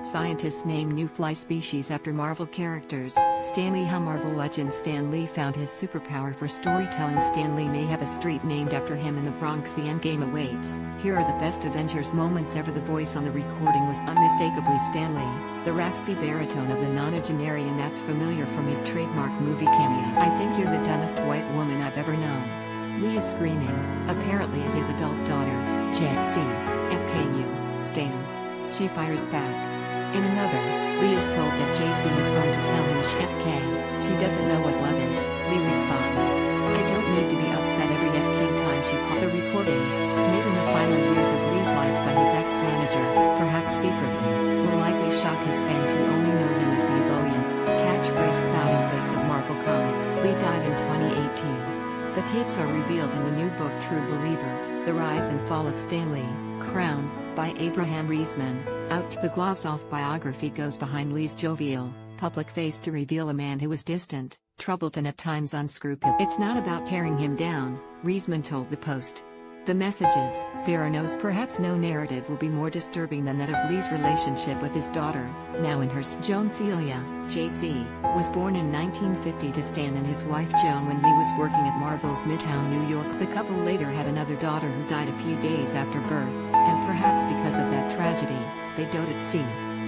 Scientists name new fly species after Marvel characters. Stan Lee. How Marvel legend Stan Lee found his superpower for storytelling. Stan Lee may have a street named after him in the Bronx. The Endgame awaits. Here are the best Avengers moments ever. The voice on the recording was unmistakably Stan Lee, the raspy baritone of the nonagenarian that's familiar from his trademark movie cameo. I think you're the dumbest white woman I've ever known. Lee is screaming, apparently at his adult daughter, J.C. FKU, Stan. She fires back. In another, Lee is told that J.C. has phoned to tell him FK, she doesn't know what love is. Lee responds, I don't need to be upset every FK time she calls. The recordings, made in the final years of Lee's life by his ex-manager, perhaps secretly, will likely shock his fans who only know him as the ebullient, catchphrase-spouting face of Marvel Comics. Lee died in 2018. The tapes are revealed in the new book True Believer, The Rise and Fall of Stan Lee, Crown, by Abraham Riesman. Out. The gloves-off biography goes behind Lee's jovial, public face to reveal a man who was distant, troubled and at times unscrupulous. It's not about tearing him down, Riesman told the Post. The message is, there are no. Perhaps no narrative will be more disturbing than that of Lee's relationship with his daughter, now in her. Joan Celia, J.C., was born in 1950 to Stan and his wife Joan when Lee was working at Marvel's Midtown, New York. The couple later had another daughter who died a few days after birth, and perhaps because of that tragedy, they doted.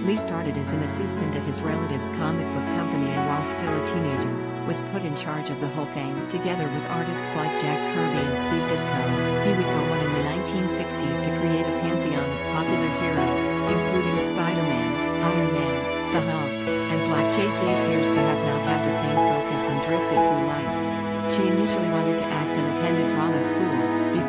Lee started as an assistant at his relative's comic book company and while still a teenager, was put in charge of the whole thing. Together with artists like Jack Kirby and Steve Ditko, he would go on in the 1960s to create a pantheon of popular heroes, including Spider-Man, Iron Man, the Hulk, and Black. J.C. appears to have not had the same focus and drifted through life. She initially wanted to act and attended drama school.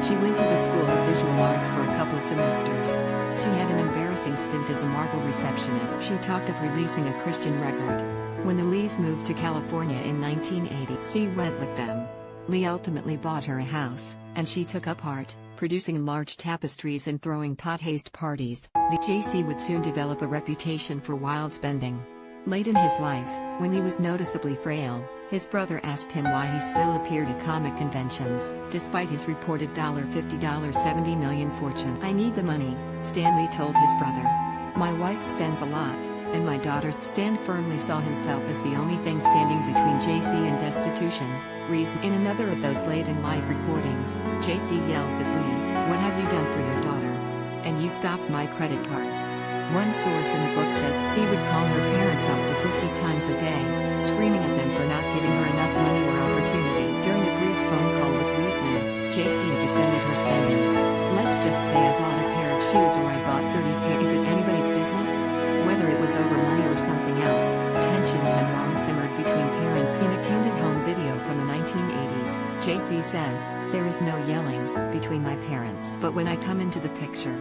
She went to the School of Visual Arts for a couple semesters. She had an embarrassing stint as a Marvel receptionist. She talked of releasing a Christian record. When the Lees moved to California in 1980, she went with them. Lee ultimately bought her a house, and she took up art, producing large tapestries and throwing pot-hazed parties. The J.C. would soon develop a reputation for wild spending. Late in his life, when Lee was noticeably frail, his brother asked him why he still appeared at comic conventions, despite his reported $50 $70 million fortune. I need the money, Stan Lee told his brother. My wife spends a lot, and my daughters. Stan firmly saw himself as the only thing standing between J.C. and destitution. In another of those late-in-life recordings, J.C. yells at Lee, what have you done for your daughter? And you stopped my credit cards. One source in the book says she would call her parents up to 50 times a day, screaming at them for not giving her enough money or opportunity. During a brief phone call with Riesman, J.C. defended her spending. Let's just say I bought a pair of shoes or I bought 30 pairs. Is it anybody's business? Whether it was over money or something else, tensions had long simmered between parents. In a candid home video from the 1980s, J.C. says, there is no yelling between my parents. But when I come into the picture,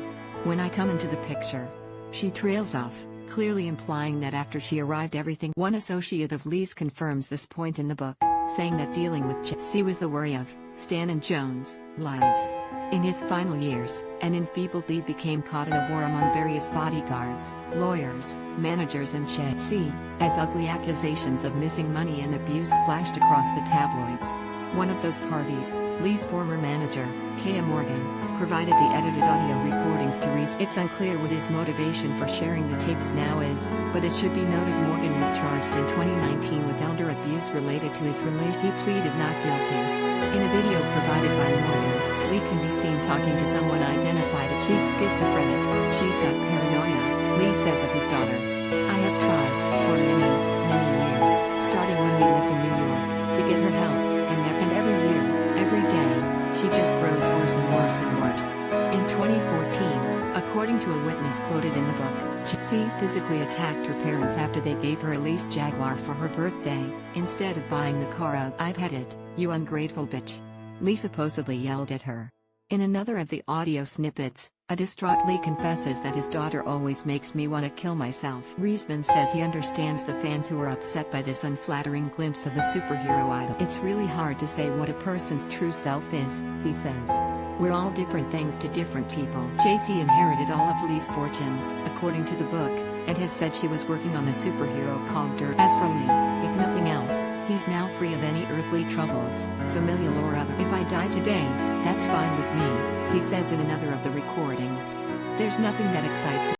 she trails off, clearly implying that after she arrived everything. One associate of Lee's confirms this point in the book, saying that dealing with J.C. was the worry of Stan and Joan's lives. In his final years, an enfeebled Lee became caught in a war among various bodyguards, lawyers, managers and J.C., as ugly accusations of missing money and abuse splashed across the tabloids. One of those parties, Lee's former manager, Kaya Morgan, provided the edited audio recordings to Rees. It's unclear what his motivation for sharing the tapes now is, but it should be noted Morgan was charged in 2019 with elder abuse related to his relation. He pleaded not guilty. In a video provided by Morgan, Lee can be seen talking to someone identified as she's schizophrenic. She's got paranoia, Lee says of his daughter. I have tried, for many, many years, starting when we lived in New York, to get her help, and every year, every day, she just grows worse and worse and worse. In 2014, according to a witness quoted in the book, J.C. physically attacked her parents after they gave her a leased Jaguar for her birthday, instead of buying the car out. I've had it, you ungrateful bitch. Lee supposedly yelled at her. In another of the audio snippets, a distraught Lee confesses that his daughter always makes me want to kill myself. Riesman says he understands the fans who are upset by this unflattering glimpse of the superhero idol. It's really hard to say what a person's true self is, he says. We're all different things to different people. J.C. inherited all of Lee's fortune, according to the book, and has said she was working on a superhero called Dirt. As for Lee, if nothing else, he's now free of any earthly troubles, familial or other. If I die today, that's fine with me, he says in another of the recordings. There's nothing that excites me.